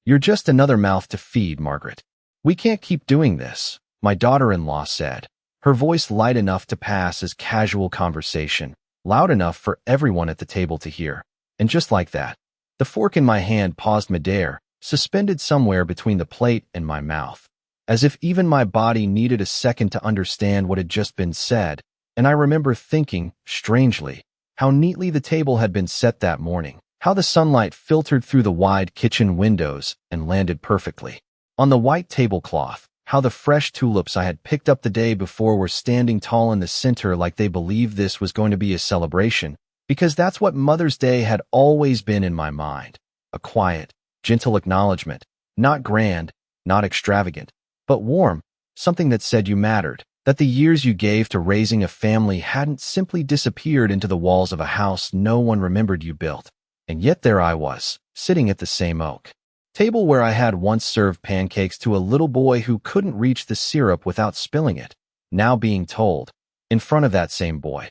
"You're just another mouth to feed, Margaret. We can't keep doing this," my daughter-in-law said, her voice light enough to pass as casual conversation, loud enough for everyone at the table to hear. And just like that, the fork in my hand paused midair, suspended somewhere between the plate and my mouth, as if even my body needed a second to understand what had just been said. And I remember thinking, strangely, how neatly the table had been set that morning, how the sunlight filtered through the wide kitchen windows and landed perfectly on the white tablecloth, how the fresh tulips I had picked up the day before were standing tall in the center like they believed this was going to be a celebration, because that's what Mother's Day had always been in my mind. A quiet, gentle acknowledgement, not grand, not extravagant, but warm, something that said you mattered, that the years you gave to raising a family hadn't simply disappeared into the walls of a house no one remembered you built. And yet there I was, sitting at the same oak table where I had once served pancakes to a little boy who couldn't reach the syrup without spilling it, now being told, in front of that same boy.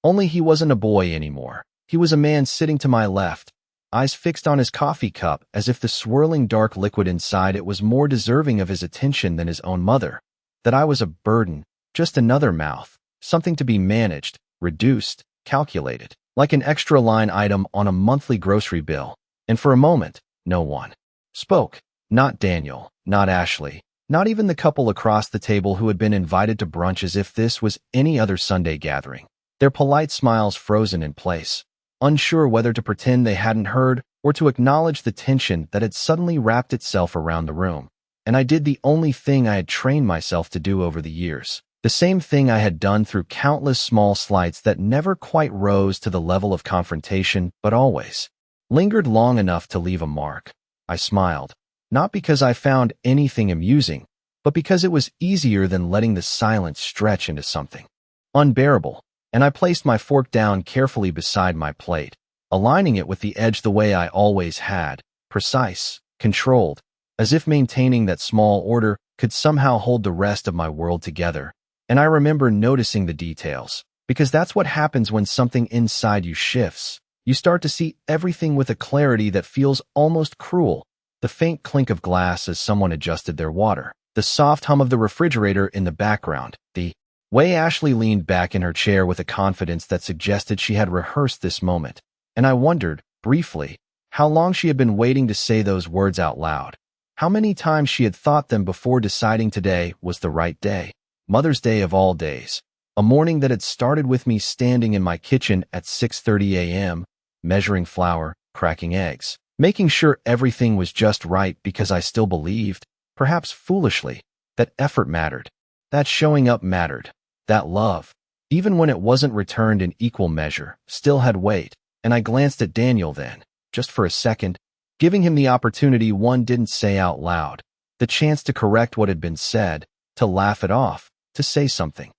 Only he wasn't a boy anymore. He was a man sitting to my left, eyes fixed on his coffee cup as if the swirling dark liquid inside it was more deserving of his attention than his own mother. That I was a burden, just another mouth, something to be managed, reduced, calculated, like an extra line item on a monthly grocery bill. And for a moment, no one spoke. Not Daniel, not Ashley, not even the couple across the table who had been invited to brunch as if this was any other Sunday gathering, their polite smiles frozen in place, unsure whether to pretend they hadn't heard or to acknowledge the tension that had suddenly wrapped itself around the room. And I did the only thing I had trained myself to do over the years, the same thing I had done through countless small slights that never quite rose to the level of confrontation, but always lingered long enough to leave a mark. I smiled, not because I found anything amusing, but because it was easier than letting the silence stretch into something unbearable. And I placed my fork down carefully beside my plate, aligning it with the edge the way I always had, precise, controlled, as if maintaining that small order could somehow hold the rest of my world together. And I remember noticing the details, because that's what happens when something inside you shifts. You start to see everything with a clarity that feels almost cruel. The faint clink of glass as someone adjusted their water, the soft hum of the refrigerator in the background, the way Ashley leaned back in her chair with a confidence that suggested she had rehearsed this moment. And I wondered, briefly, how long she had been waiting to say those words out loud. How many times she had thought them before deciding today was the right day. Mother's Day of all days. A morning that had started with me standing in my kitchen at 6:30 a.m., measuring flour, cracking eggs, making sure everything was just right because I still believed, perhaps foolishly, that effort mattered, that showing up mattered, that love, even when it wasn't returned in equal measure, still had weight. And I glanced at Daniel then, just for a second, giving him the opportunity one didn't say out loud, the chance to correct what had been said, to laugh it off, to say something,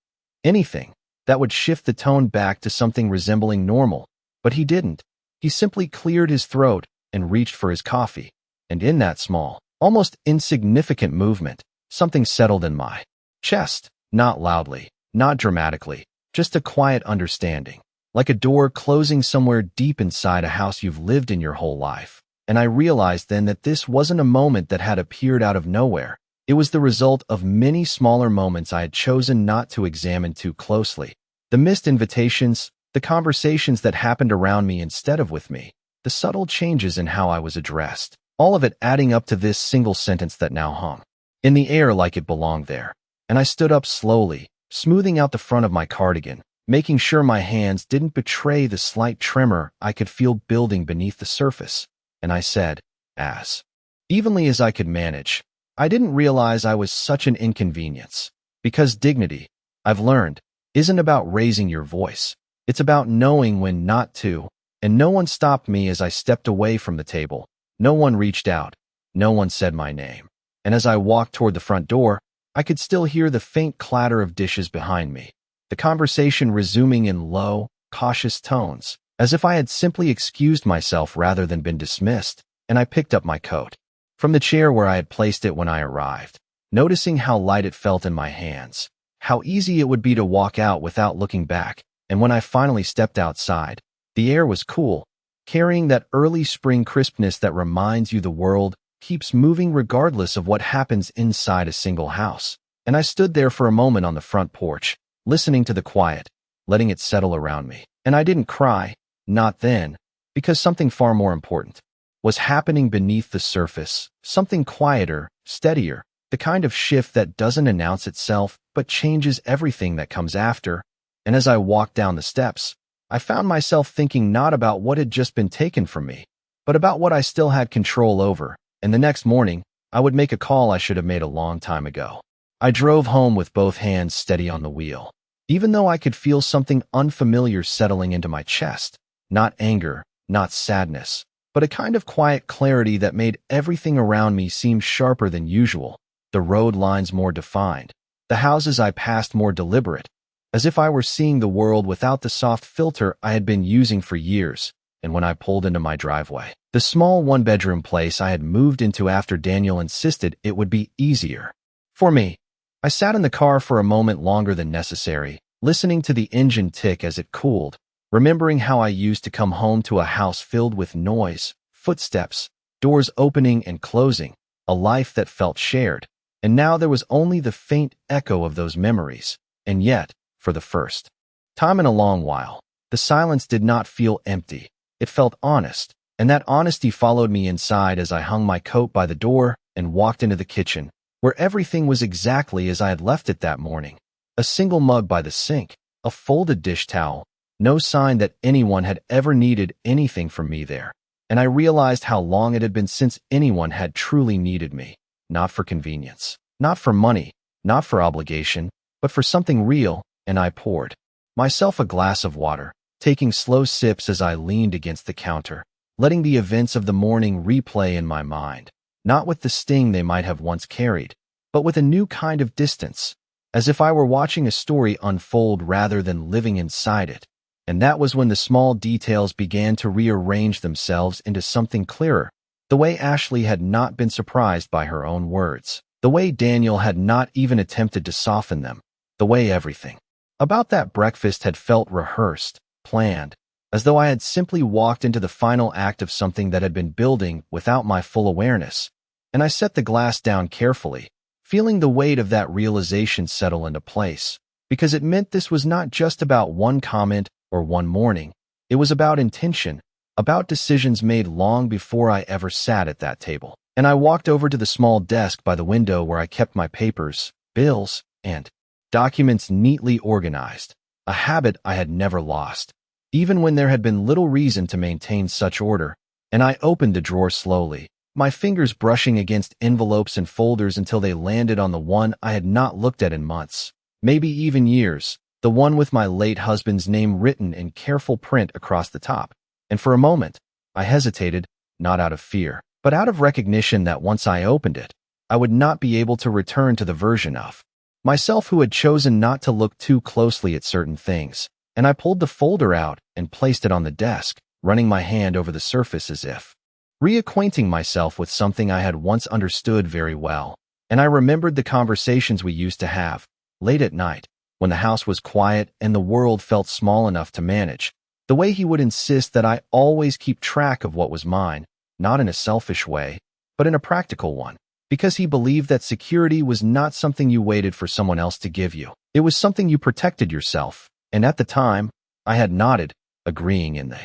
anything, that would shift the tone back to something resembling normal. But he didn't. He simply cleared his throat and reached for his coffee. And in that small, almost insignificant movement, something settled in my chest, not loudly, not dramatically, just a quiet understanding, like a door closing somewhere deep inside a house you've lived in your whole life. And I realized then that this wasn't a moment that had appeared out of nowhere. It was the result of many smaller moments I had chosen not to examine too closely. The missed invitations, the conversations that happened around me instead of with me, the subtle changes in how I was addressed, all of it adding up to this single sentence that now hung in the air like it belonged there. And I stood up slowly, smoothing out the front of my cardigan, making sure my hands didn't betray the slight tremor I could feel building beneath the surface. And I said, as evenly as I could manage, I didn't realize I was such an inconvenience. Because dignity, I've learned, isn't about raising your voice. It's about knowing when not to. And no one stopped me as I stepped away from the table. No one reached out. No one said my name. And as I walked toward the front door, I could still hear the faint clatter of dishes behind me, the conversation resuming in low, cautious tones, as if I had simply excused myself rather than been dismissed. And I picked up my coat from the chair where I had placed it when I arrived, noticing how light it felt in my hands, how easy it would be to walk out without looking back. And when I finally stepped outside, the air was cool, carrying that early spring crispness that reminds you the world keeps moving regardless of what happens inside a single house. And I stood there for a moment on the front porch, listening to the quiet, letting it settle around me. And I didn't cry, not then, because something far more important was happening beneath the surface, something quieter, steadier, the kind of shift that doesn't announce itself but changes everything that comes after. And as I walked down the steps, I found myself thinking not about what had just been taken from me, but about what I still had control over. And the next morning, I would make a call I should have made a long time ago. I drove home with both hands steady on the wheel, even though I could feel something unfamiliar settling into my chest. Not anger, not sadness, but a kind of quiet clarity that made everything around me seem sharper than usual. The road lines more defined, the houses I passed more deliberate, as if I were seeing the world without the soft filter I had been using for years. And when I pulled into my driveway, the small one-bedroom place I had moved into after Daniel insisted it would be easier for me, I sat in the car for a moment longer than necessary, listening to the engine tick as it cooled, remembering how I used to come home to a house filled with noise, footsteps, doors opening and closing, a life that felt shared. And now there was only the faint echo of those memories. And yet, for the first time in a long while, the silence did not feel empty. It felt honest, and that honesty followed me inside as I hung my coat by the door and walked into the kitchen, where everything was exactly as I had left it that morning. A single mug by the sink, a folded dish towel, no sign that anyone had ever needed anything from me there. And I realized how long it had been since anyone had truly needed me. Not for convenience, not for money, not for obligation, but for something real. And I poured myself a glass of water, taking slow sips as I leaned against the counter, letting the events of the morning replay in my mind, not with the sting they might have once carried, but with a new kind of distance, as if I were watching a story unfold rather than living inside it. And that was when the small details began to rearrange themselves into something clearer. The way Ashley had not been surprised by her own words, the way Daniel had not even attempted to soften them, the way everything about that breakfast had felt rehearsed, planned, as though I had simply walked into the final act of something that had been building without my full awareness. And I set the glass down carefully, feeling the weight of that realization settle into place, because it meant this was not just about one comment or one morning. It was about intention, about decisions made long before I ever sat at that table. And I walked over to the small desk by the window where I kept my papers, bills, and documents neatly organized, a habit I had never lost, even when there had been little reason to maintain such order. And I opened the drawer slowly, my fingers brushing against envelopes and folders until they landed on the one I had not looked at in months, maybe even years, the one with my late husband's name written in careful print across the top. And for a moment, I hesitated, not out of fear, but out of recognition that once I opened it, I would not be able to return to the version of myself who had chosen not to look too closely at certain things. And I pulled the folder out and placed it on the desk, running my hand over the surface as if reacquainting myself with something I had once understood very well. And I remembered the conversations we used to have, late at night, when the house was quiet and the world felt small enough to manage. The way he would insist that I always keep track of what was mine, not in a selfish way, but in a practical one, because he believed that security was not something you waited for someone else to give you. It was something you protected yourself. And at the time, I had nodded, agreeing in the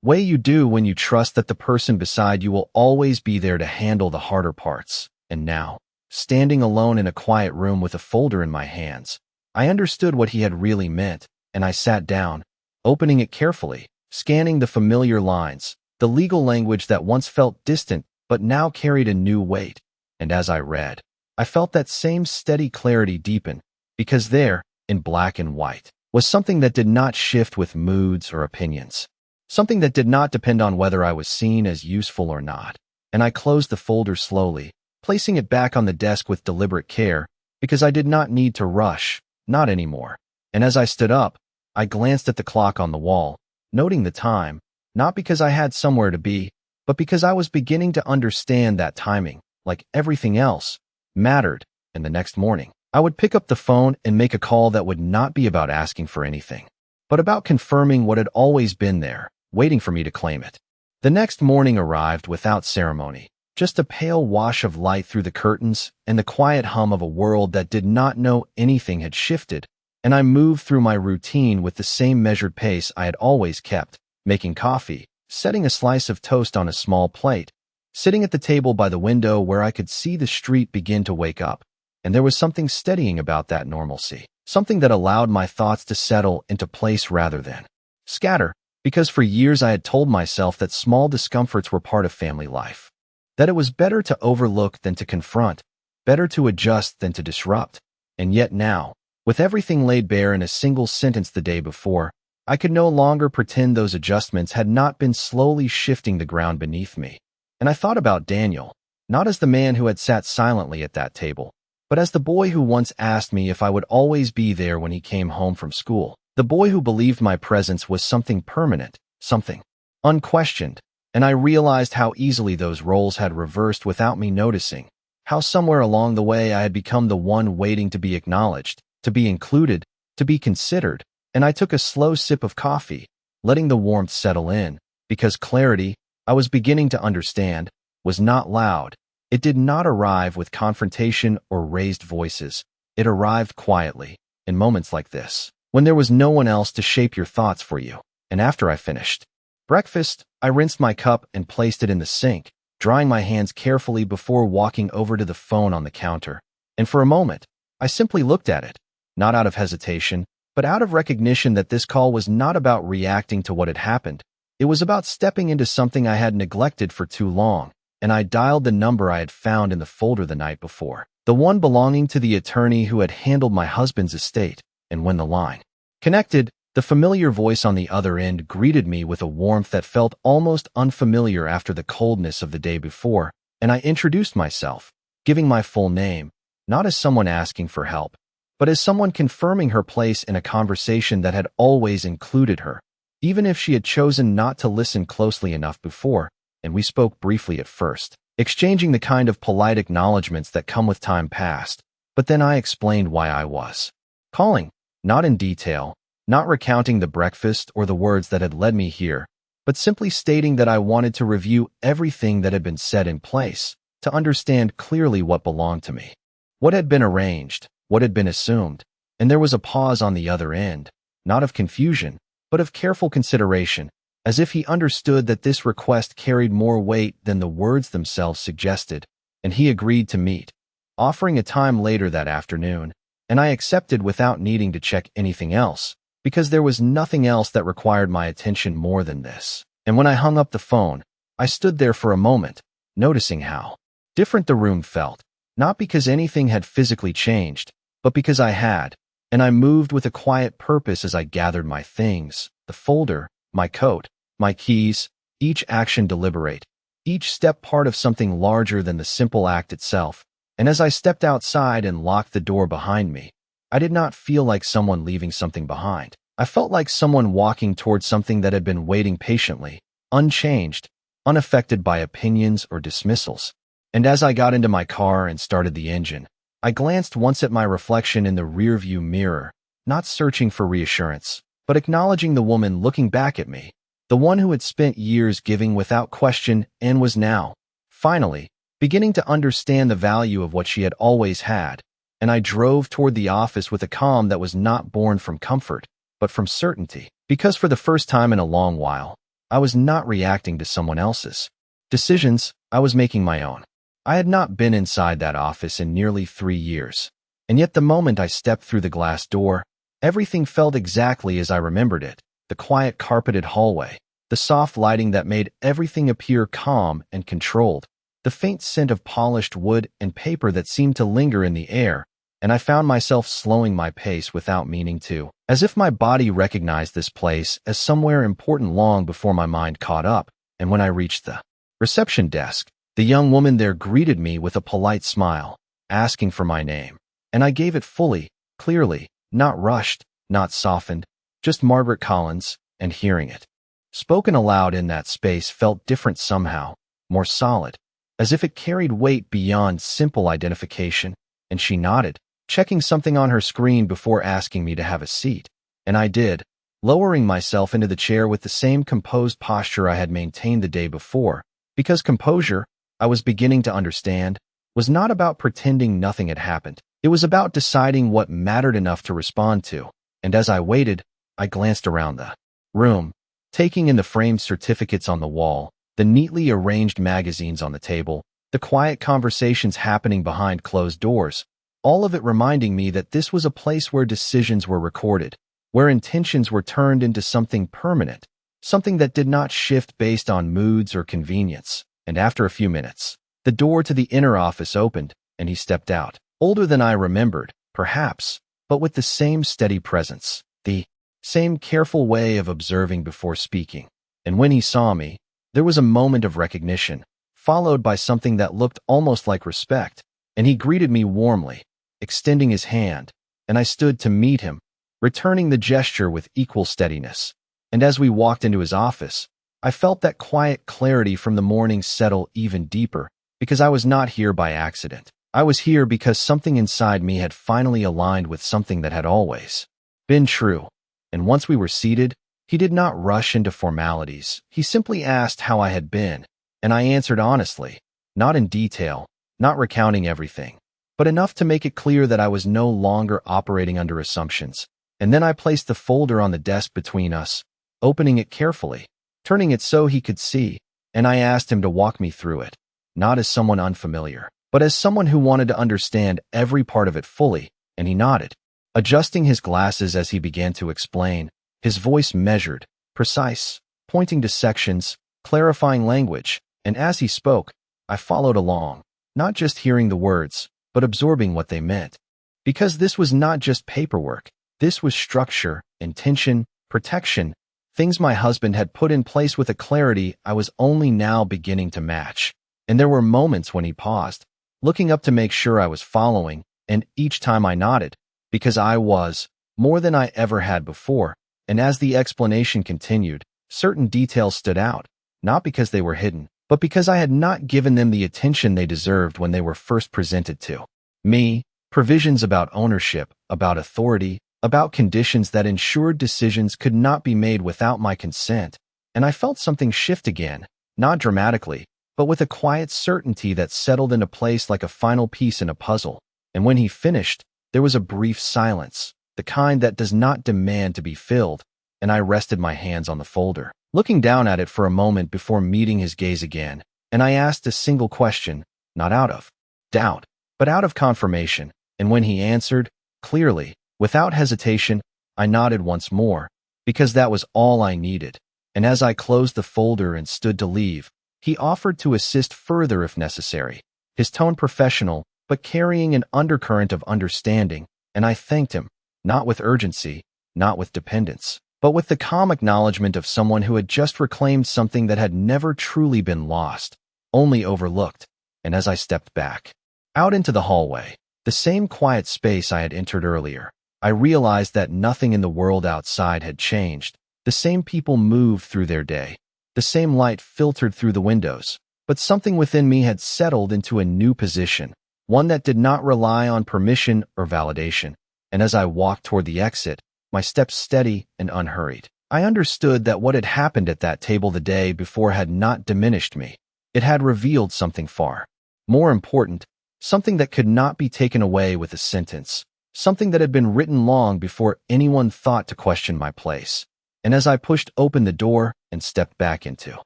way you do when you trust that the person beside you will always be there to handle the harder parts. And now, standing alone in a quiet room with a folder in my hands, I understood what he had really meant, and I sat down, opening it carefully, scanning the familiar lines, the legal language that once felt distant but now carried a new weight. And as I read, I felt that same steady clarity deepen, because there, in black and white, was something that did not shift with moods or opinions, something that did not depend on whether I was seen as useful or not. And I closed the folder slowly, placing it back on the desk with deliberate care, because I did not need to rush, not anymore. And as I stood up, I glanced at the clock on the wall, noting the time, not because I had somewhere to be, but because I was beginning to understand that timing, like everything else, mattered. And the next morning, I would pick up the phone and make a call that would not be about asking for anything, but about confirming what had always been there, waiting for me to claim it. The next morning arrived without ceremony, just a pale wash of light through the curtains and the quiet hum of a world that did not know anything had shifted, and I moved through my routine with the same measured pace I had always kept, making coffee, setting a slice of toast on a small plate, sitting at the table by the window where I could see the street begin to wake up, and there was something steadying about that normalcy, something that allowed my thoughts to settle into place rather than scatter, because for years I had told myself that small discomforts were part of family life, that it was better to overlook than to confront, better to adjust than to disrupt. And yet now, with everything laid bare in a single sentence the day before, I could no longer pretend those adjustments had not been slowly shifting the ground beneath me. And I thought about Daniel, not as the man who had sat silently at that table, but as the boy who once asked me if I would always be there when he came home from school, the boy who believed my presence was something permanent, something unquestioned. And I realized how easily those roles had reversed without me noticing, how somewhere along the way I had become the one waiting to be acknowledged, to be included, to be considered. And I took a slow sip of coffee, letting the warmth settle in, because clarity, I was beginning to understand, was not loud. It did not arrive with confrontation or raised voices. It arrived quietly, in moments like this, when there was no one else to shape your thoughts for you. And after I finished breakfast, I rinsed my cup and placed it in the sink, drying my hands carefully before walking over to the phone on the counter. And for a moment, I simply looked at it, not out of hesitation, but out of recognition that this call was not about reacting to what had happened. It was about stepping into something I had neglected for too long, and I dialed the number I had found in the folder the night before, the one belonging to the attorney who had handled my husband's estate. And when the line connected, the familiar voice on the other end greeted me with a warmth that felt almost unfamiliar after the coldness of the day before, and I introduced myself, giving my full name, not as someone asking for help, but as someone confirming her place in a conversation that had always included her, even if she had chosen not to listen closely enough before. And we spoke briefly at first, exchanging the kind of polite acknowledgments that come with time past. But then I explained why I was calling, not in detail, not recounting the breakfast or the words that had led me here, but simply stating that I wanted to review everything that had been set in place, to understand clearly what belonged to me, what had been arranged, what had been assumed. And there was a pause on the other end, not of confusion, but of careful consideration, as if he understood that this request carried more weight than the words themselves suggested, and he agreed to meet, offering a time later that afternoon, and I accepted without needing to check anything else, because there was nothing else that required my attention more than this. And when I hung up the phone, I stood there for a moment, noticing how different the room felt, not because anything had physically changed, but because I had, and I moved with a quiet purpose as I gathered my things, the folder, my coat, my keys, each action deliberate, each step part of something larger than the simple act itself. And as I stepped outside and locked the door behind me, I did not feel like someone leaving something behind. I felt like someone walking towards something that had been waiting patiently, unchanged, unaffected by opinions or dismissals. And as I got into my car and started the engine, I glanced once at my reflection in the rearview mirror, not searching for reassurance, but acknowledging the woman looking back at me, the one who had spent years giving without question and was now, finally, beginning to understand the value of what she had always had. And I drove toward the office with a calm that was not born from comfort, but from certainty, because for the first time in a long while, I was not reacting to someone else's decisions. I was making my own. I had not been inside that office in nearly 3 years, and yet the moment I stepped through the glass door, everything felt exactly as I remembered it. The quiet carpeted hallway, the soft lighting that made everything appear calm and controlled, the faint scent of polished wood and paper that seemed to linger in the air, and I found myself slowing my pace without meaning to, as if my body recognized this place as somewhere important long before my mind caught up. And when I reached the reception desk, the young woman there greeted me with a polite smile, asking for my name. And I gave it fully, clearly, not rushed, not softened, just Margaret Collins. And hearing it spoken aloud in that space felt different somehow, more solid, as if it carried weight beyond simple identification. And she nodded, checking something on her screen before asking me to have a seat. And I did, lowering myself into the chair with the same composed posture I had maintained the day before, because composure, I was beginning to understand, was not about pretending nothing had happened. It was about deciding what mattered enough to respond to. And as I waited, I glanced around the room, taking in the framed certificates on the wall, the neatly arranged magazines on the table, the quiet conversations happening behind closed doors, all of it reminding me that this was a place where decisions were recorded, where intentions were turned into something permanent, something that did not shift based on moods or convenience. And after a few minutes, the door to the inner office opened, and he stepped out. Older than I remembered, perhaps, but with the same steady presence, the same careful way of observing before speaking. And when he saw me, there was a moment of recognition, followed by something that looked almost like respect, and he greeted me warmly, extending his hand, and I stood to meet him, returning the gesture with equal steadiness. And as we walked into his office, I felt that quiet clarity from the morning settle even deeper, because I was not here by accident. I was here because something inside me had finally aligned with something that had always been true. And once we were seated, he did not rush into formalities. He simply asked how I had been, and I answered honestly, not in detail, not recounting everything, but enough to make it clear that I was no longer operating under assumptions. And then I placed the folder on the desk between us, opening it carefully, turning it so he could see, and I asked him to walk me through it, not as someone unfamiliar, but as someone who wanted to understand every part of it fully, and he nodded, adjusting his glasses as he began to explain, his voice measured, precise, pointing to sections, clarifying language, and as he spoke, I followed along, not just hearing the words, but absorbing what they meant. Because this was not just paperwork, this was structure, intention, protection, things my husband had put in place with a clarity I was only now beginning to match. And there were moments when he paused, looking up to make sure I was following, and each time I nodded, because I was, more than I ever had before. And as the explanation continued, certain details stood out, not because they were hidden, but because I had not given them the attention they deserved when they were first presented to me. Provisions about ownership, about authority, about conditions that ensured decisions could not be made without my consent. And I felt something shift again, not dramatically, but with a quiet certainty that settled into place like a final piece in a puzzle. And when he finished, there was a brief silence, the kind that does not demand to be filled, and I rested my hands on the folder, looking down at it for a moment before meeting his gaze again, and I asked a single question, not out of doubt, but out of confirmation. And when he answered, clearly, without hesitation, I nodded once more, because that was all I needed. And as I closed the folder and stood to leave, he offered to assist further if necessary, his tone professional, but carrying an undercurrent of understanding, and I thanked him, not with urgency, not with dependence, but with the calm acknowledgement of someone who had just reclaimed something that had never truly been lost, only overlooked. And as I stepped back, out into the hallway, the same quiet space I had entered earlier, I realized that nothing in the world outside had changed. The same people moved through their day, the same light filtered through the windows, but something within me had settled into a new position, one that did not rely on permission or validation. And as I walked toward the exit, my steps steady and unhurried, I understood that what had happened at that table the day before had not diminished me. It had revealed something far more important, something that could not be taken away with a sentence, something that had been written long before anyone thought to question my place. And as I pushed open the door and stepped back into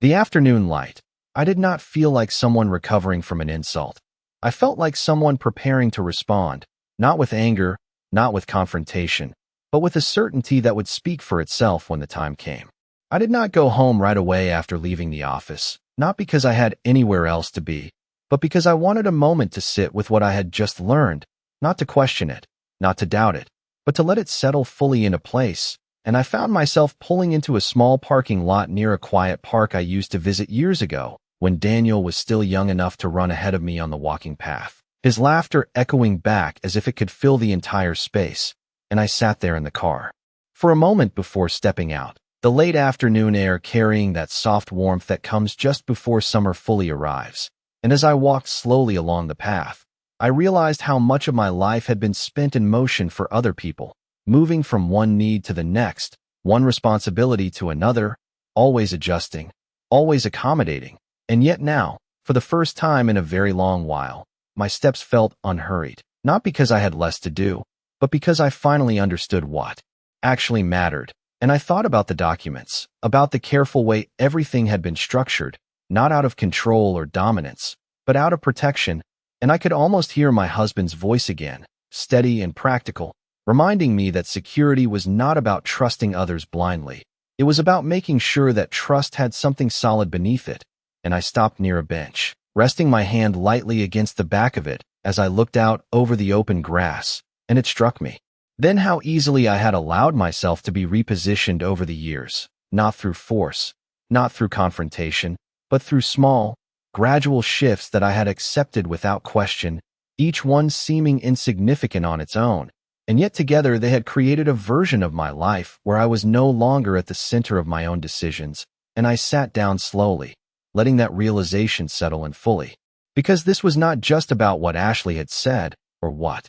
the afternoon light, I did not feel like someone recovering from an insult. I felt like someone preparing to respond, not with anger, not with confrontation, but with a certainty that would speak for itself when the time came. I did not go home right away after leaving the office, not because I had anywhere else to be, but because I wanted a moment to sit with what I had just learned, not to question it, not to doubt it, but to let it settle fully into place. And I found myself pulling into a small parking lot near a quiet park I used to visit years ago, when Daniel was still young enough to run ahead of me on the walking path, his laughter echoing back as if it could fill the entire space. And I sat there in the car for a moment before stepping out, the late afternoon air carrying that soft warmth that comes just before summer fully arrives. And as I walked slowly along the path, I realized how much of my life had been spent in motion for other people, moving from one need to the next, one responsibility to another, always adjusting, always accommodating. And yet now, For the first time in a very long while, my steps felt unhurried, not because I had less to do, but because I finally understood what actually mattered. And I thought about the documents, about the careful way everything had been structured, not out of control or dominance, but out of protection, and I could almost hear my husband's voice again, steady and practical, reminding me that security was not about trusting others blindly. It was about making sure that trust had something solid beneath it, and I stopped near a bench, resting my hand lightly against the back of it as I looked out over the open grass, and it struck me then how easily I had allowed myself to be repositioned over the years, not through force, not through confrontation, but through small, gradual shifts that I had accepted without question, each one seeming insignificant on its own. And yet together they had created a version of my life where I was no longer at the center of my own decisions, and I sat down slowly, letting that realization settle in fully. Because this was not just about what Ashley had said, or what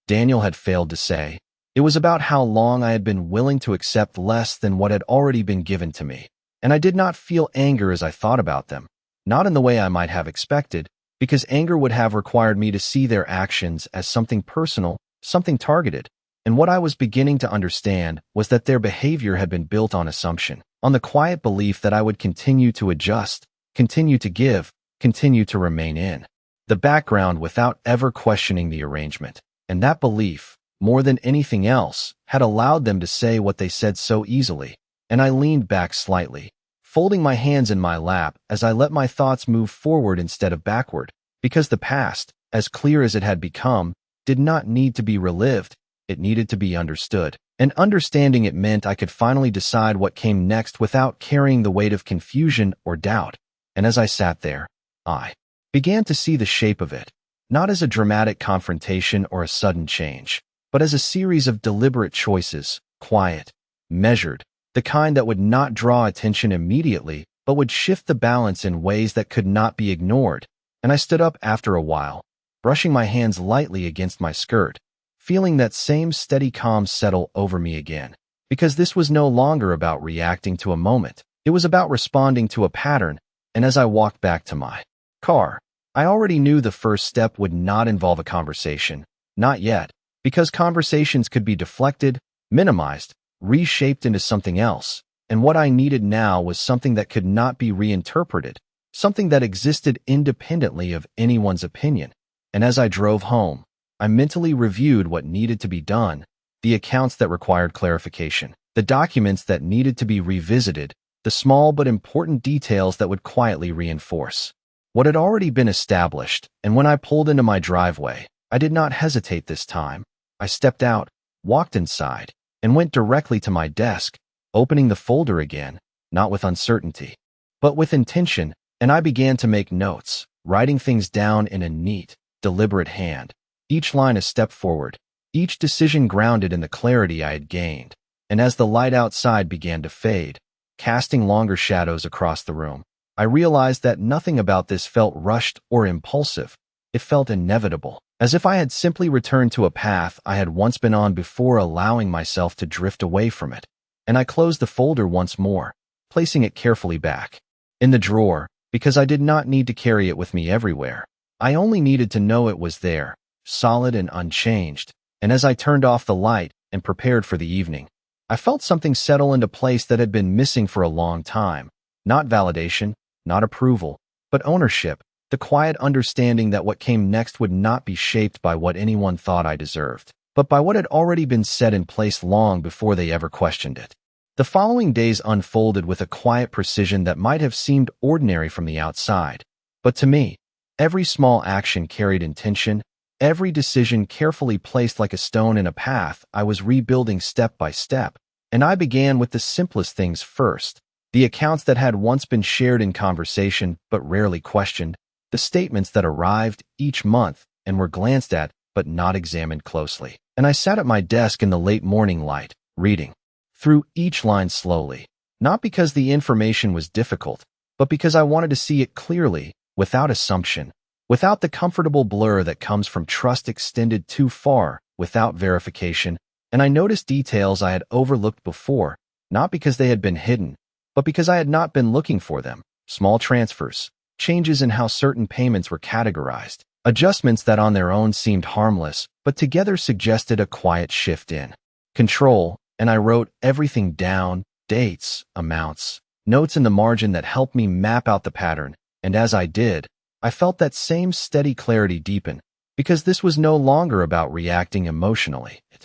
Daniel had failed to say. It was about how long I had been willing to accept less than what had already been given to me. And I did not feel anger as I thought about them, not in the way I might have expected, because anger would have required me to see their actions as something personal, something targeted. And what I was beginning to understand was that their behavior had been built on assumption, on the quiet belief that I would continue to adjust, continue to give, continue to remain in the background without ever questioning the arrangement. And that belief, more than anything else, had allowed them to say what they said so easily. And I leaned back slightly, folding my hands in my lap as I let my thoughts move forward instead of backward, because the past, as clear as it had become, did not need to be relived. It needed to be understood. And understanding it meant I could finally decide what came next without carrying the weight of confusion or doubt. And as I sat there, I began to see the shape of it, not as a dramatic confrontation or a sudden change, but as a series of deliberate choices, quiet, measured, the kind that would not draw attention immediately, but would shift the balance in ways that could not be ignored. And I stood up after a while, brushing my hands lightly against my skirt, feeling that same steady calm settle over me again. Because this was no longer about reacting to a moment. It was about responding to a pattern. And as I walked back to my car, I already knew the first step would not involve a conversation. Not yet. Because conversations could be deflected, minimized, reshaped into something else, and what I needed now was something that could not be reinterpreted, something that existed independently of anyone's opinion. And as I drove home, I mentally reviewed what needed to be done, the accounts that required clarification, the documents that needed to be revisited, the small but important details that would quietly reinforce what had already been established. And when I pulled into my driveway, I did not hesitate this time. I stepped out, walked inside, and went directly to my desk, opening the folder again, not with uncertainty, but with intention, and I began to make notes, writing things down in a neat, deliberate hand, each line a step forward, each decision grounded in the clarity I had gained. And as the light outside began to fade, casting longer shadows across the room, I realized that nothing about this felt rushed or impulsive. It felt inevitable, as if I had simply returned to a path I had once been on before allowing myself to drift away from it. And I closed the folder once more, placing it carefully back in the drawer, because I did not need to carry it with me everywhere. I only needed to know it was there, solid and unchanged. And as I turned off the light and prepared for the evening, I felt something settle into place that had been missing for a long time. Not validation, not approval, but ownership. The quiet understanding that what came next would not be shaped by what anyone thought I deserved, but by what had already been set in place long before they ever questioned it. The following days unfolded with a quiet precision that might have seemed ordinary from the outside. But to me, every small action carried intention, every decision carefully placed like a stone in a path I was rebuilding step by step. And I began with the simplest things first, the accounts that had once been shared in conversation but rarely questioned, the statements that arrived each month and were glanced at but not examined closely. And I sat at my desk in the late morning light, reading through each line slowly, not because the information was difficult, but because I wanted to see it clearly, without assumption, without the comfortable blur that comes from trust extended too far, without verification. And I noticed details I had overlooked before, not because they had been hidden, but because I had not been looking for them. Small transfers, changes in how certain payments were categorized, adjustments that on their own seemed harmless, but together suggested a quiet shift in control, and I wrote everything down, dates, amounts, notes in the margin that helped me map out the pattern, and as I did, I felt that same steady clarity deepen, because this was no longer about reacting emotionally. It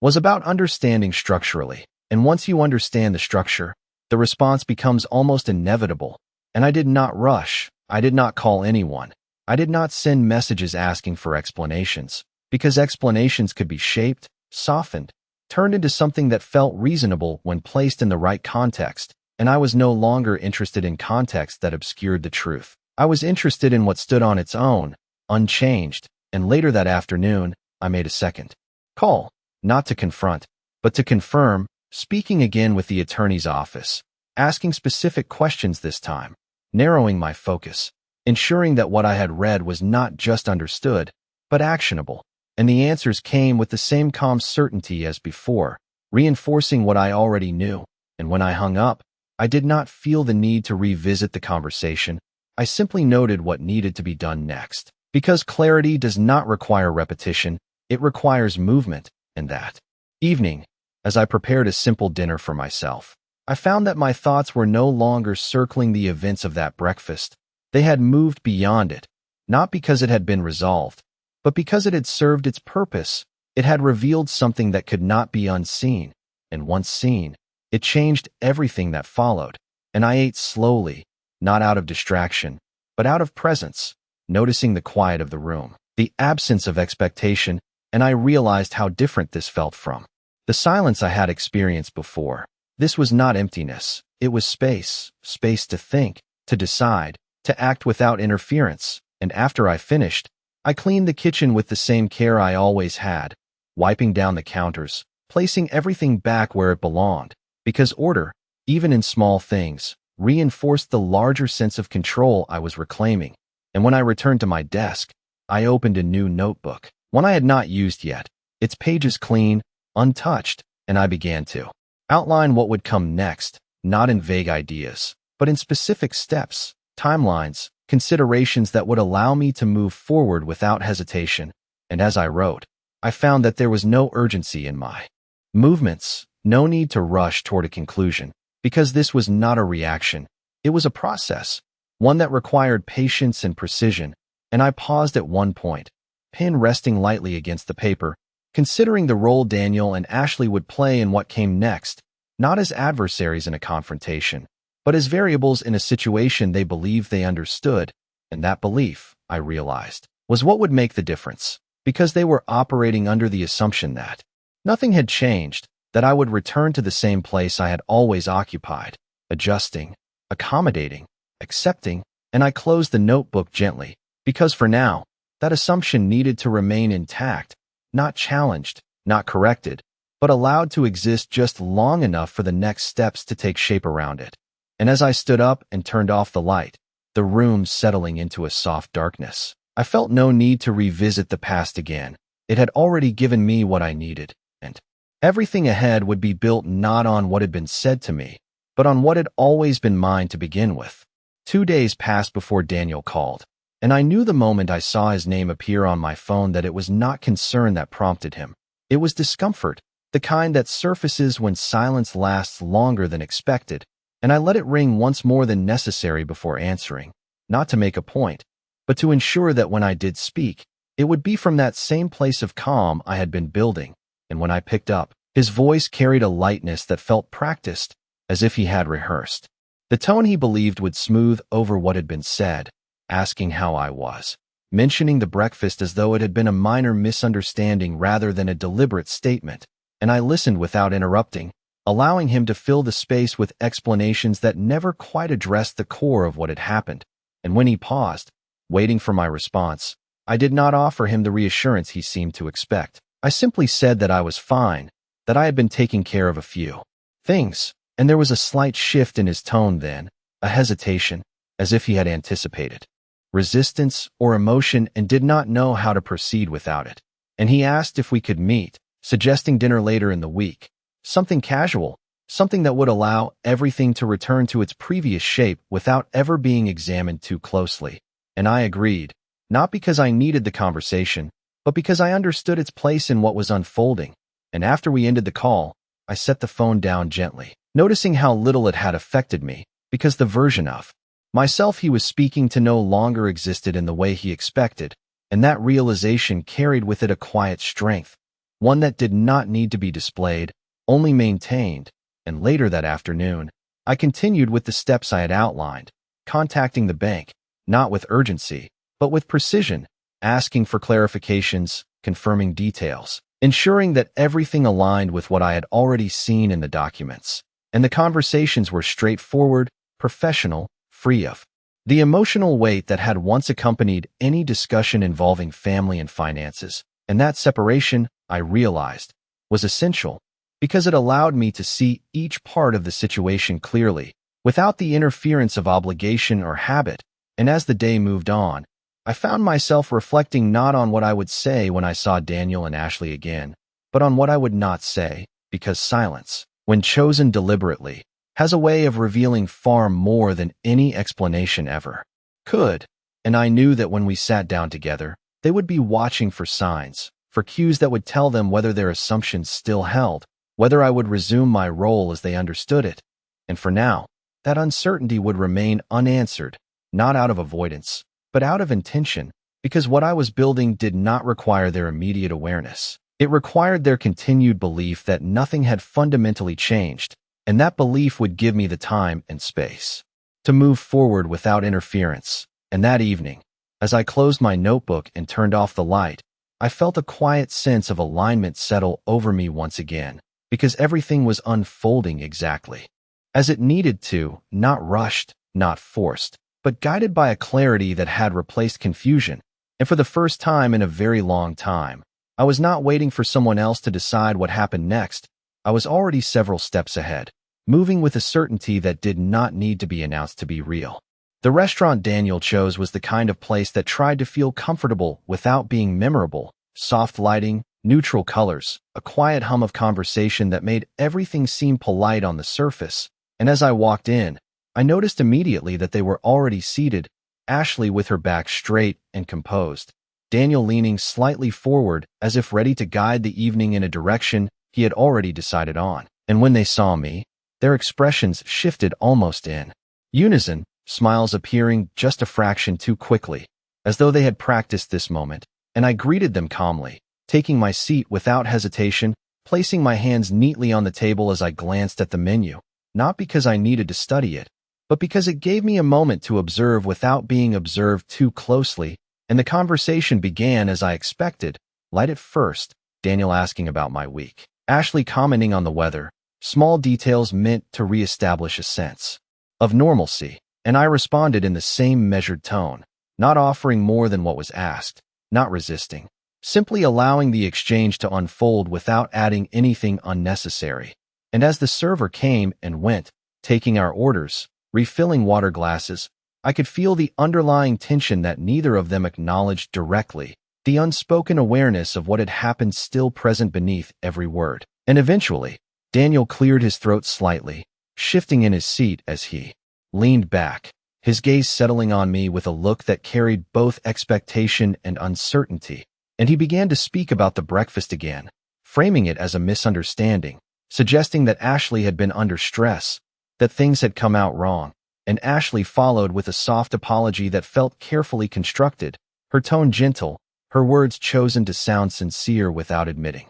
was about understanding structurally, and once you understand the structure, the response becomes almost inevitable, and I did not rush, I did not call anyone, I did not send messages asking for explanations, because explanations could be shaped, softened, turned into something that felt reasonable when placed in the right context, and I was no longer interested in context that obscured the truth. I was interested in what stood on its own, unchanged, and later that afternoon, I made a second call, not to confront, but to confirm, speaking again with the attorney's office, asking specific questions this time, narrowing my focus, ensuring that what I had read was not just understood, but actionable, and the answers came with the same calm certainty as before, reinforcing what I already knew, and when I hung up, I did not feel the need to revisit the conversation. I simply noted what needed to be done next. Because clarity does not require repetition, it requires movement, and that evening, as I prepared a simple dinner for myself, I found that my thoughts were no longer circling the events of that breakfast. They had moved beyond it, not because it had been resolved, but because it had served its purpose. It had revealed something that could not be unseen, and once seen, it changed everything that followed, and I ate slowly, not out of distraction, but out of presence, noticing the quiet of the room, the absence of expectation, and I realized how different this felt from the silence I had experienced before. This was not emptiness, it was space, space to think, to decide, to act without interference, and after I finished, I cleaned the kitchen with the same care I always had, wiping down the counters, placing everything back where it belonged, because order, even in small things, reinforced the larger sense of control I was reclaiming. And when I returned to my desk, I opened a new notebook, one I had not used yet, its pages clean, untouched, and I began to outline what would come next, not in vague ideas, but in specific steps, timelines, considerations that would allow me to move forward without hesitation. And as I wrote, I found that there was no urgency in my movements, no need to rush toward a conclusion, because this was not a reaction, it was a process, one that required patience and precision, and I paused at one point, pen resting lightly against the paper, considering the role Daniel and Ashley would play in what came next, not as adversaries in a confrontation, but as variables in a situation they believed they understood, and that belief, I realized, was what would make the difference, because they were operating under the assumption that nothing had changed, that I would return to the same place I had always occupied, adjusting, accommodating, accepting, and I closed the notebook gently, because for now, that assumption needed to remain intact, not challenged, not corrected, but allowed to exist just long enough for the next steps to take shape around it. And as I stood up and turned off the light, the room settling into a soft darkness, I felt no need to revisit the past again. It had already given me what I needed, and everything ahead would be built not on what had been said to me, but on what had always been mine to begin with. 2 days passed before Daniel called, and I knew the moment I saw his name appear on my phone that it was not concern that prompted him. It was discomfort, the kind that surfaces when silence lasts longer than expected, and I let it ring once more than necessary before answering, not to make a point, but to ensure that when I did speak, it would be from that same place of calm I had been building. And when I picked up, his voice carried a lightness that felt practiced, as if he had rehearsed. The tone he believed would smooth over what had been said, asking how I was, mentioning the breakfast as though it had been a minor misunderstanding rather than a deliberate statement, and I listened without interrupting, allowing him to fill the space with explanations that never quite addressed the core of what had happened. And when he paused, waiting for my response, I did not offer him the reassurance he seemed to expect. I simply said that I was fine, that I had been taking care of a few things, and there was a slight shift in his tone then, a hesitation, as if he had anticipated resistance or emotion and did not know how to proceed without it. And he asked if we could meet, suggesting dinner later in the week, something casual, something that would allow everything to return to its previous shape without ever being examined too closely. And I agreed, not because I needed the conversation, but because I understood its place in what was unfolding. And after we ended the call, I set the phone down gently, noticing how little it had affected me, because the version of myself he was speaking to no longer existed in the way he expected, and that realization carried with it a quiet strength, one that did not need to be displayed, only maintained. And later that afternoon, I continued with the steps I had outlined, contacting the bank, not with urgency, but with precision, asking for clarifications, confirming details, ensuring that everything aligned with what I had already seen in the documents. And the conversations were straightforward, professional, free of the emotional weight that had once accompanied any discussion involving family and finances. And that separation, I realized, was essential, because it allowed me to see each part of the situation clearly, without the interference of obligation or habit. And as the day moved on, I found myself reflecting not on what I would say when I saw Daniel and Ashley again, but on what I would not say, because silence, when chosen deliberately, has a way of revealing far more than any explanation ever could. And I knew that when we sat down together, they would be watching for signs, for cues that would tell them whether their assumptions still held, whether I would resume my role as they understood it. And for now, that uncertainty would remain unanswered, not out of avoidance, but out of intention, because what I was building did not require their immediate awareness. It required their continued belief that nothing had fundamentally changed, and that belief would give me the time and space to move forward without interference. And that evening, as I closed my notebook and turned off the light, I felt a quiet sense of alignment settle over me once again, because everything was unfolding exactly as it needed to, not rushed, not forced, but guided by a clarity that had replaced confusion. And for the first time in a very long time, I was not waiting for someone else to decide what happened next. I was already several steps ahead, moving with a certainty that did not need to be announced to be real. The restaurant Daniel chose was the kind of place that tried to feel comfortable without being memorable. Soft lighting, neutral colors, a quiet hum of conversation that made everything seem polite on the surface. And as I walked in, I noticed immediately that they were already seated, Ashley with her back straight and composed, Daniel leaning slightly forward as if ready to guide the evening in a direction he had already decided on. And when they saw me, their expressions shifted almost in unison, smiles appearing just a fraction too quickly, as though they had practiced this moment. And I greeted them calmly, taking my seat without hesitation, placing my hands neatly on the table as I glanced at the menu, not because I needed to study it, but because it gave me a moment to observe without being observed too closely. And the conversation began as I expected, light at first, Daniel asking about my week, Ashley commenting on the weather, small details meant to reestablish a sense of normalcy. And I responded in the same measured tone, not offering more than what was asked, not resisting, simply allowing the exchange to unfold without adding anything unnecessary. And as the server came and went, taking our orders, refilling water glasses, I could feel the underlying tension that neither of them acknowledged directly, the unspoken awareness of what had happened still present beneath every word. And eventually, Daniel cleared his throat slightly, shifting in his seat as he leaned back, his gaze settling on me with a look that carried both expectation and uncertainty. And he began to speak about the breakfast again, framing it as a misunderstanding, suggesting that Ashley had been under stress, that things had come out wrong. And Ashley followed with a soft apology that felt carefully constructed, her tone gentle, her words chosen to sound sincere without admitting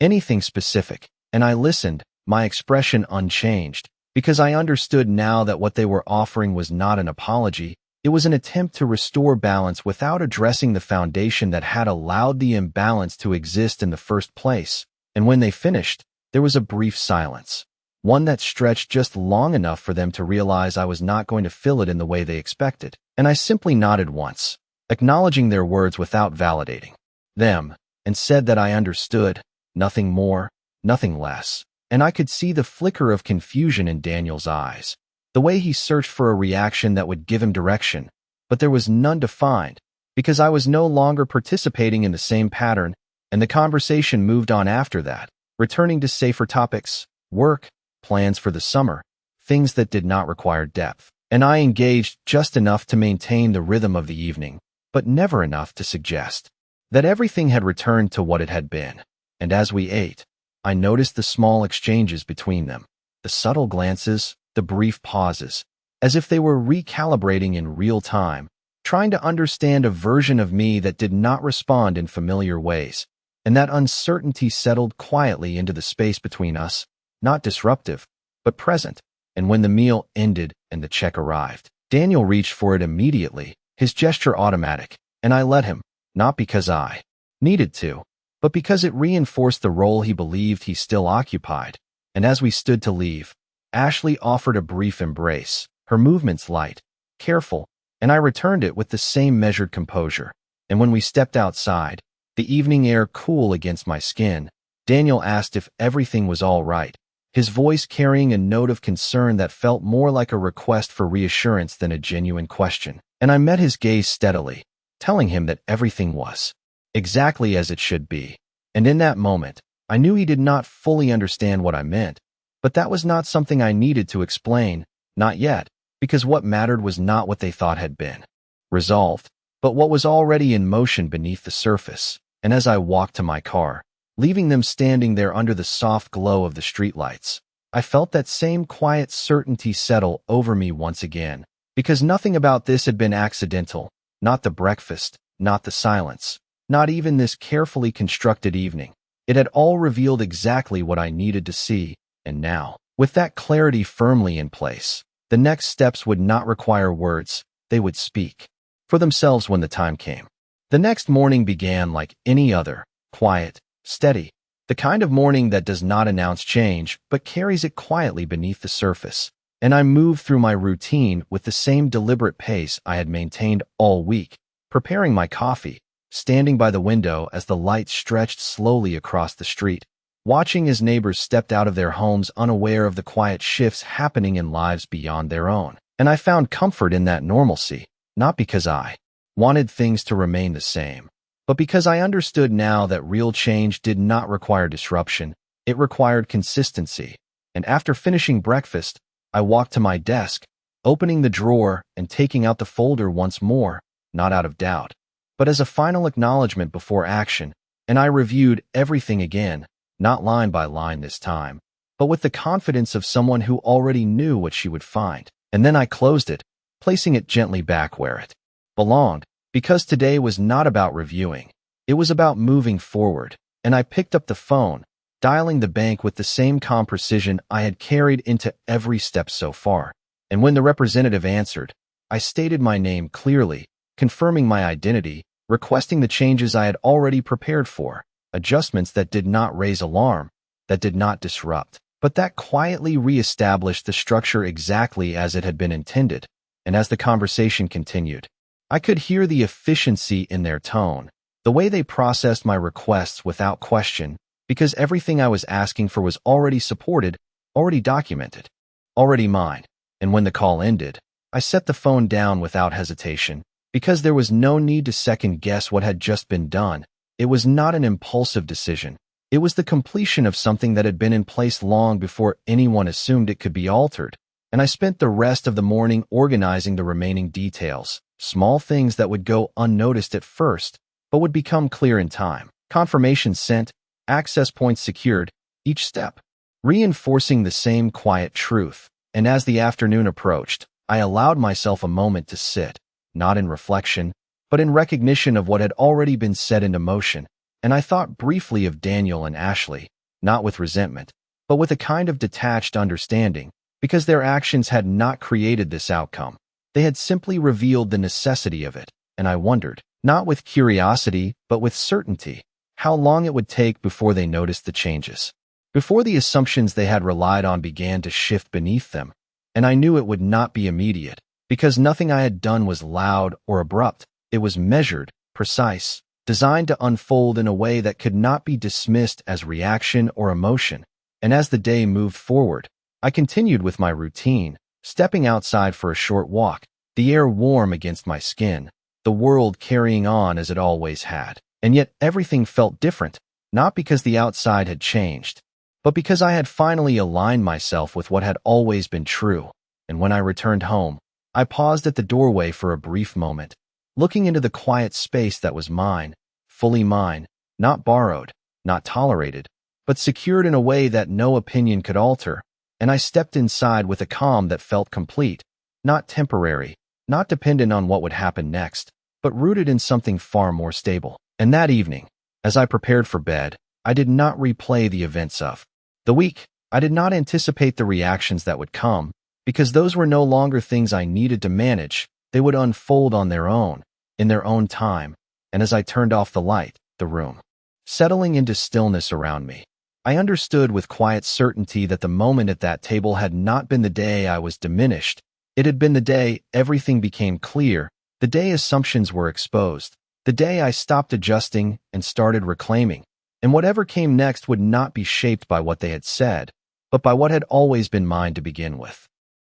anything specific. And I listened, my expression unchanged, because I understood now that what they were offering was not an apology. It was an attempt to restore balance without addressing the foundation that had allowed the imbalance to exist in the first place. And when they finished, there was a brief silence, one that stretched just long enough for them to realize I was not going to fill it in the way they expected. And I simply nodded once, acknowledging their words without validating them, and said that I understood, nothing more, nothing less. And I could see the flicker of confusion in Daniel's eyes, the way he searched for a reaction that would give him direction, but there was none to find, because I was no longer participating in the same pattern. And the conversation moved on after that, returning to safer topics, work, plans for the summer, things that did not require depth. And I engaged just enough to maintain the rhythm of the evening, but never enough to suggest that everything had returned to what it had been. And as we ate, I noticed the small exchanges between them, the subtle glances, the brief pauses, as if they were recalibrating in real time, trying to understand a version of me that did not respond in familiar ways. And that uncertainty settled quietly into the space between us, not disruptive, but present. And when the meal ended and the check arrived, Daniel reached for it immediately, his gesture automatic, and I let him, not because I needed to, but because it reinforced the role he believed he still occupied. And as we stood to leave, Ashley offered a brief embrace, her movements light, careful, and I returned it with the same measured composure. And when we stepped outside, the evening air cool against my skin, Daniel asked if everything was all right, his voice carrying a note of concern that felt more like a request for reassurance than a genuine question. And I met his gaze steadily, telling him that everything was exactly as it should be. And in that moment, I knew he did not fully understand what I meant, but that was not something I needed to explain, not yet, because what mattered was not what they thought had been resolved, but what was already in motion beneath the surface. And as I walked to my car, leaving them standing there under the soft glow of the streetlights, I felt that same quiet certainty settle over me once again, because nothing about this had been accidental, not the breakfast, not the silence, not even this carefully constructed evening. It had all revealed exactly what I needed to see, and now, with that clarity firmly in place, the next steps would not require words, they would speak for themselves when the time came. The next morning began like any other, quiet, steady, the kind of morning that does not announce change but carries it quietly beneath the surface. And I moved through my routine with the same deliberate pace I had maintained all week, preparing my coffee, standing by the window as the light stretched slowly across the street, watching as neighbors stepped out of their homes unaware of the quiet shifts happening in lives beyond their own. And I found comfort in that normalcy, not because I wanted things to remain the same, but because I understood now that real change did not require disruption, it required consistency. And after finishing breakfast, I walked to my desk, opening the drawer and taking out the folder once more, not out of doubt, but as a final acknowledgement before action. And I reviewed everything again, not line by line this time, but with the confidence of someone who already knew what she would find. And then I closed it, placing it gently back where it belonged, because today was not about reviewing. It was about moving forward. And I picked up the phone, dialing the bank with the same calm precision I had carried into every step so far. And when the representative answered, I stated my name clearly, confirming my identity, requesting the changes I had already prepared for, adjustments that did not raise alarm, that did not disrupt, but that quietly reestablished the structure exactly as it had been intended. And as the conversation continued, I could hear the efficiency in their tone, the way they processed my requests without question, because everything I was asking for was already supported, already documented, already mine. And when the call ended, I set the phone down without hesitation, because there was no need to second-guess what had just been done. It was not an impulsive decision. It was the completion of something that had been in place long before anyone assumed it could be altered. And I spent the rest of the morning organizing the remaining details, small things that would go unnoticed at first, but would become clear in time. Confirmation sent, access points secured, each step reinforcing the same quiet truth. And as the afternoon approached, I allowed myself a moment to sit, not in reflection, but in recognition of what had already been set into motion. And I thought briefly of Daniel and Ashley, not with resentment, but with a kind of detached understanding, because their actions had not created this outcome. They had simply revealed the necessity of it. And I wondered, not with curiosity, but with certainty, how long it would take before they noticed the changes, before the assumptions they had relied on began to shift beneath them. And I knew it would not be immediate, because nothing I had done was loud or abrupt. It was measured, precise, designed to unfold in a way that could not be dismissed as reaction or emotion. And as the day moved forward, I continued with my routine, stepping outside for a short walk, the air warm against my skin, the world carrying on as it always had. And yet everything felt different, not because the outside had changed, but because I had finally aligned myself with what had always been true. And when I returned home, I paused at the doorway for a brief moment, looking into the quiet space that was mine, fully mine, not borrowed, not tolerated, but secured in a way that no opinion could alter. And I stepped inside with a calm that felt complete, not temporary, not dependent on what would happen next, but rooted in something far more stable. And that evening, as I prepared for bed, I did not replay the events of the week. I did not anticipate the reactions that would come, because those were no longer things I needed to manage. They would unfold on their own, in their own time. And as I turned off the light, the room, settling into stillness around me, I understood with quiet certainty that the moment at that table had not been the day I was diminished. It had been the day everything became clear, the day assumptions were exposed, the day I stopped adjusting and started reclaiming. And whatever came next would not be shaped by what they had said, but by what had always been mine to begin with.